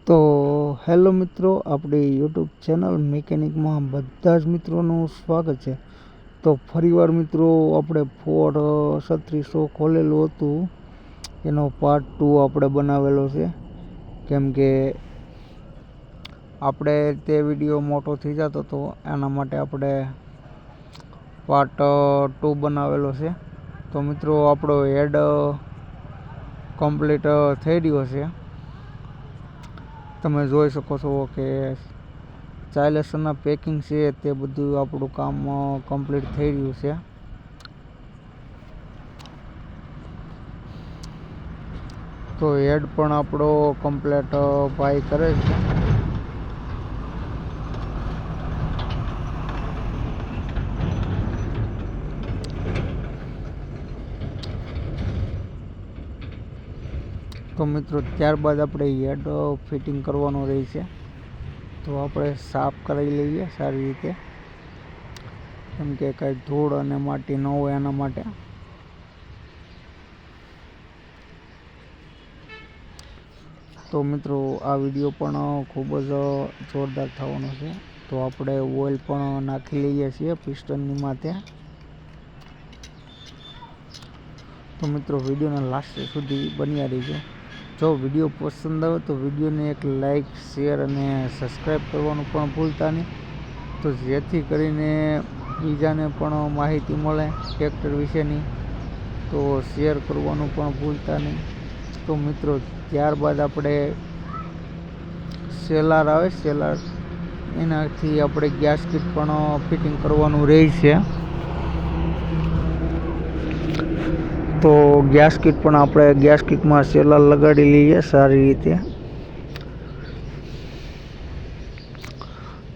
તો હેલો મિત્રો, આપણી યુટ્યુબ ચેનલ મિકેનિકમાં બધા જ મિત્રોનું સ્વાગત છે। તો ફરીવાર મિત્રો આપણે ફોર્ડ 3600 ખોલેલું હતું, એનો પાર્ટ 2 આપણે બનાવેલો છે। કેમ કે આપણે તે વિડીયો મોટો થઈ જતો હતો, એના માટે આપણે પાર્ટ 2 બનાવેલો છે। તો મિત્રો આપણો હેડ કમ્પ્લીટ થઈ રહ્યો છે। તમે જોઈ શકો છો કે સાયલેન્સરના પેકિંગ છે તે બધું આપણું કામ કમ્પ્લીટ થઈ રહ્યું છે। તો હેડ પણ આપણો કમ્પ્લીટ ભાઈ કરે છે। તો મિત્રો ત્યારબાદ આપણે હેડ ફિટિંગ કરવાનું રહેશે। તો આપણે સાફ કરી લઈએ સારી રીતે, કેમ કે કાંઈ ધૂળ અને માટી ન હોય એના માટે। તો મિત્રો આ વિડીયો પણ ખૂબ જ જોરદાર થવાનો છે। તો આપણે ઓઇલ પણ નાખી લઈએ છીએ પિસ્ટનની માથે। તો મિત્રો વિડીયોના લાસ્ટ સુધી બન્યા રહીજો। જો વિડીયો પસંદ આવે તો વિડીયોને એક લાઈક, શેર અને સબસ્ક્રાઈબ કરવાનું પણ ભૂલતા નહીં, તો જેથી કરીને બીજાને પણ માહિતી મળે ટ્રેક્ટર વિશેની। તો શેર કરવાનું પણ ભૂલતા નહીં। તો મિત્રો ત્યારબાદ આપણે સેલાર આવે, સેલાર એનાથી આપણે ગેસકીટ પણ ફિટિંગ કરવાનું રહેશે। તો ગેસકીટ પણ આપણે ગેસકીટમાં સેલાર લગાડી લઈએ સારી રીતે।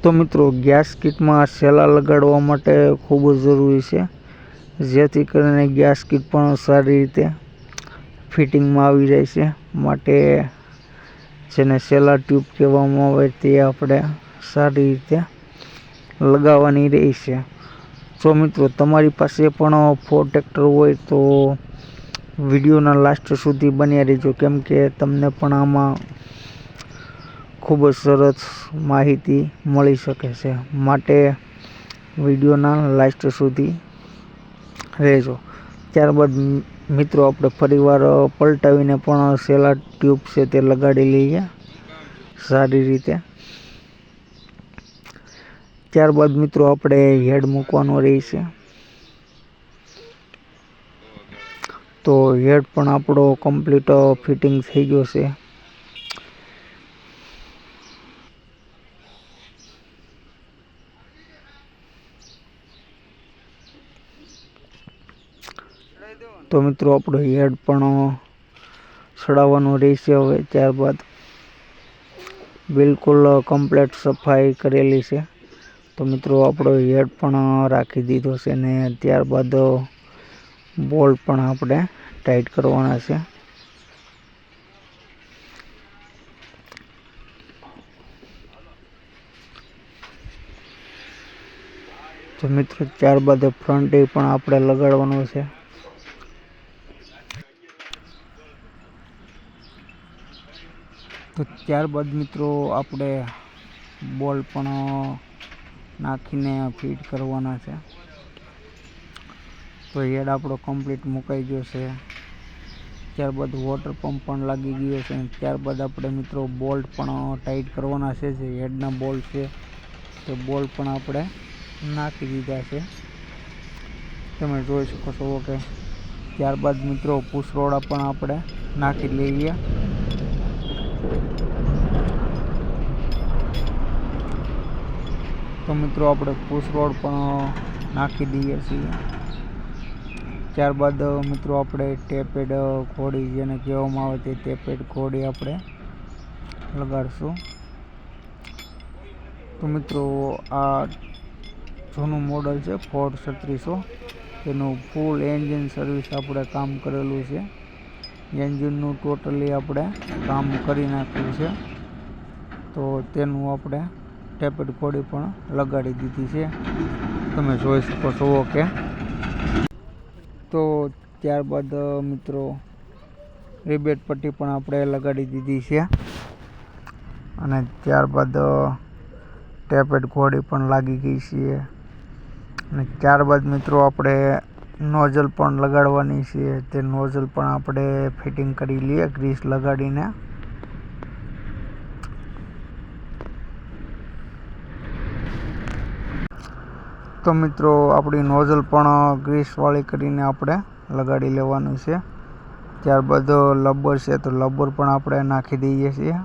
તો મિત્રો ગેસકીટમાં સેલાર લગાડવા માટે ખૂબ જ જરૂરી છે, જેથી કરીને ગેસકીટ પણ સારી રીતે ફિટિંગમાં આવી જાય છે। માટે જેને સેલાર ટ્યુબ કહેવામાં આવે તે આપણે સારી રીતે લગાવવાની રહેશે। જો મિત્રો તમારી પાસે પણ ફોર્ડ ટ્રેક્ટર હોય તો વિડીયોના લાસ્ટ સુધી બન્યા રહેજો, કેમ કે તમને પણ આમાં ખૂબ જ સરસ માહિતી મળી શકે છે। માટે વિડીયોના લાસ્ટ સુધી રહેજો। ત્યારબાદ મિત્રો આપણે ફરીવાર પલટાવીને પણ સેલાર ટ્યુબ છે તે લગાડી લઈએ સારી રીતે। ત્યારબાદ મિત્રો આપણે હેડ મૂકવાનો રહેશે। તો હેડ પણ આપણો કમ્પ્લીટ ફિટિંગ થઈ ગયો છે। તો મિત્રો આપણો હેડ પણ ચડાવવાનો રહેશે હવે। ત્યારબાદ બિલકુલ કમ્પ્લીટ સફાઈ કરેલી છે। તો મિત્રો આપણો હેડ પણ રાખી દીધો છે ને ત્યારબાદ બોલ્ટ પણ આપણે ટાઈટ કરવાના છે। તો મિત્રો ત્યારબાદ ફ્રન્ટ પણ આપણે લગાડવાનો છે। તો ત્યારબાદ મિત્રો આપણે બોલ્ટ પણ નાખીને ફિટ કરવાના છે। તો હેડ આપણો કમ્પ્લીટ મુકાઈ ગયો છે। ત્યારબાદ વોટર પંપ પણ લાગી ગયો છે। ત્યારબાદ આપણે મિત્રો બોલ્ટ પણ ટાઈટ કરવાના છે। જે હેડના બોલ્ટ છે તે બોલ્ટ પણ આપણે નાખી દીધા છે, તમે જોઈ શકો છો કે। ત્યારબાદ મિત્રો પુશરોડા પણ આપણે નાખી લઈએ। તો મિત્રો આપણે પુશરોડ પણ નાખી દઈએ છીએ। ત્યારબાદ મિત્રો આપણે ટેપેડ ઘોડી જેને કહેવામાં આવે તે ટેપેડ ઘોડી આપણે લગાડશું। તો મિત્રો આ જૂનું મોડલ છે ફોર્ડ 3600, તેનું ફૂલ એન્જિન સર્વિસ આપણે કામ કરેલું છે। એન્જિનનું ટોટલી આપણે કામ કરી નાખ્યું છે। તો તેનું આપણે ટેપેડ ઘોડી પણ લગાડી દીધી છે, તમે જોઈ શકો છો કે। તો ત્યારબાદ મિત્રો રિબેટ પટ્ટી પણ આપણે લગાડી દીધી છે। અને ત્યારબાદ ટેપેડ ઘોડી પણ લાગી ગઈ છે. અને ત્યારબાદ મિત્રો આપણે નોઝલ પણ લગાડવાની છે. તે નોઝલ પણ આપણે ફિટિંગ કરી લઈએ ગ્રીસ લગાડીને. તો મિત્રો આપણી નોઝલ પણ ગ્રીસવાળી કરીને આપણે લગાડી લેવાનું છે. ત્યારબાદ લબર છે તો લબર પણ આપણે નાખી દઈએ છીએ,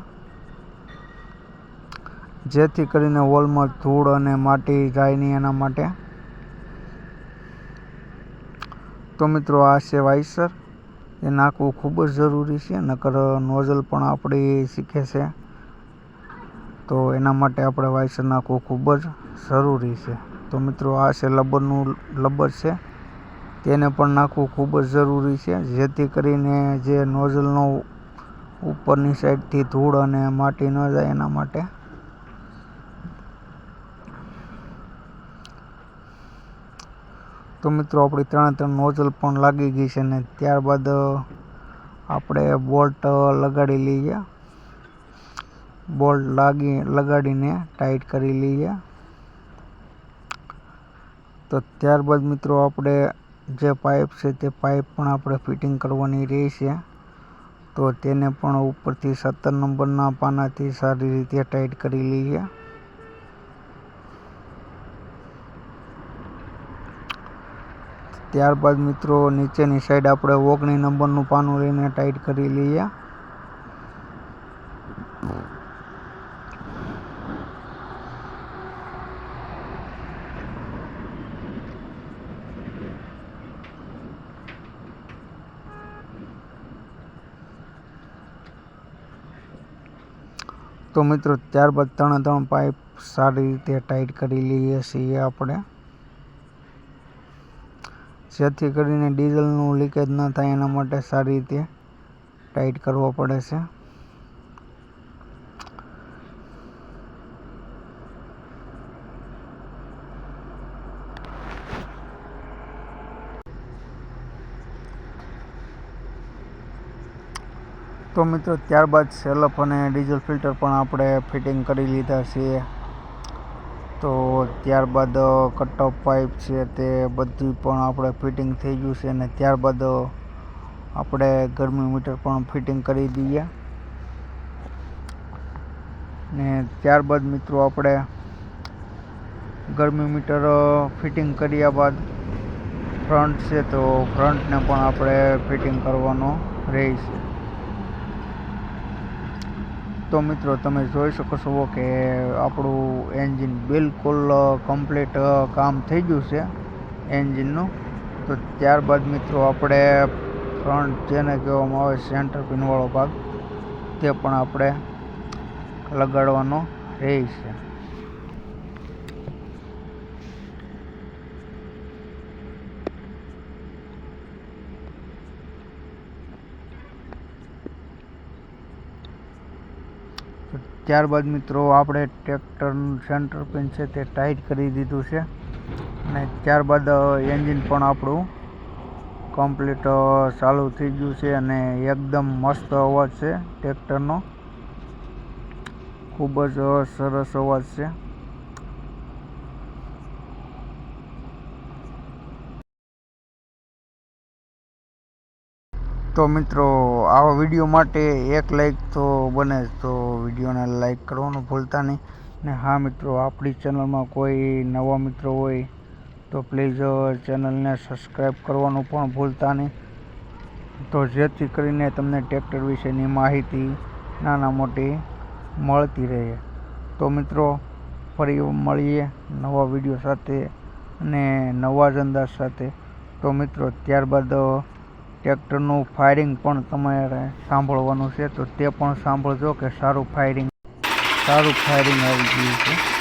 જેથી કરીને વોલમાં ધૂળ અને માટી જાય નહીં એના માટે. તો મિત્રો આ છે વાઇસર, એ નાખવું ખૂબ જ જરૂરી છે, નકર નોઝલ પણ આપણી શીખે છે. તો એના માટે આપણે વાઇસર નાખવું ખૂબ જ જરૂરી છે. તો મિત્રો આ છે લબર છે, તેને પણ નાખવું ખૂબ જ જરૂરી છે, જેથી કરીને જે નોઝલનો ઉપરની સાઈડથી ધૂળ અને માટી ન જાય એના માટે. તો મિત્રો આપણી 3 નોઝલ પણ લાગી ગઈ છે. ને ત્યારબાદ આપણે બોલ્ટ લગાડી લઈએ. બોલ્ટ લગાડીને ટાઈટ કરી લઈએ. તો ત્યારબાદ મિત્રો આપણે જે પાઇપ છે તે પાઇપ પણ આપણે ફિટિંગ કરવાની રહેશે. તો તેને પણ ઉપરથી 17 નંબરના પાનાથી સારી રીતે ટાઈટ કરી લઈએ. ત્યારબાદ મિત્રો નીચેની સાઈડ આપણે 19 નંબરનું પાનું લઈને ટાઈટ કરી લઈએ. તો મિત્રો ત્યારબાદ 3 પાઇપ સારી રીતે ટાઈટ કરી લઈએ છીએ આપણે, જેથી કરીને ડીઝલનું લીકેજ ન થાય એના માટે સારી રીતે ટાઈટ કરવો પડે છે. તો મિત્રો ત્યારબાદ સેલફ અને ડીઝલ ફિલ્ટર પણ આપણે ફિટિંગ કરી લીધા છે. તો ત્યારબાદ કટઓફ પાઇપ છે તે બધું પણ આપણે ફિટિંગ થઈ ગયું છે. અને ત્યારબાદ આપણે ગરમી મીટર પણ ફિટિંગ કરી દઈએ. ને ત્યારબાદ મિત્રો આપણે ગરમી મીટર ફિટિંગ કર્યા બાદ ફ્રન્ટ છે તો ફ્રન્ટને પણ આપણે ફિટિંગ કરવાનો રહેશે. તો મિત્રો તમે જોઈ શકો છો કે આપણું એન્જિન બિલકુલ કમ્પ્લીટ કામ થઈ ગયું છે એન્જિનનું. તો ત્યારબાદ મિત્રો આપણે ફ્રન્ટ જેને કહેવામાં આવે સેન્ટર પિનવાળો ભાગ, તે પણ આપણે લગાડવાનો રહેશે. ત્યારબાદ મિત્રો આપણે ટ્રેક્ટરનું સેન્ટર પિન છે તે ટાઈટ કરી દીધું છે. અને ત્યારબાદ એન્જિન પણ આપણું કમ્પ્લીટ ચાલુ થઈ ગયું છે. અને એકદમ મસ્ત અવાજ છે ટ્રેક્ટરનો, ખૂબ જ સરસ અવાજ છે. તો મિત્રો આવા વિડીયો માટે 1 લાઈક તો બને, તો વિડીયોને લાઈક કરવાનું ભૂલતા નહીં. ને હા મિત્રો, આપણી ચેનલમાં કોઈ નવા મિત્રો હોય તો પ્લીઝ ચેનલને સબસ્ક્રાઈબ કરવાનું પણ ભૂલતા નહીં, તો જેથી કરીને તમને ટ્રેક્ટર વિશેની માહિતી નાના મોટી મળતી રહે. તો મિત્રો ફરી મળીએ નવા વિડીયો સાથે અને નવા જ અંદાજ સાથે. તો મિત્રો ત્યારબાદ ટ્રેક્ટરનું ફાયરિંગ પણ તમારે સાંભળવાનું છે, તો તે પણ સાંભળજો કે સારું ફાયરિંગ આવી ગયું છે.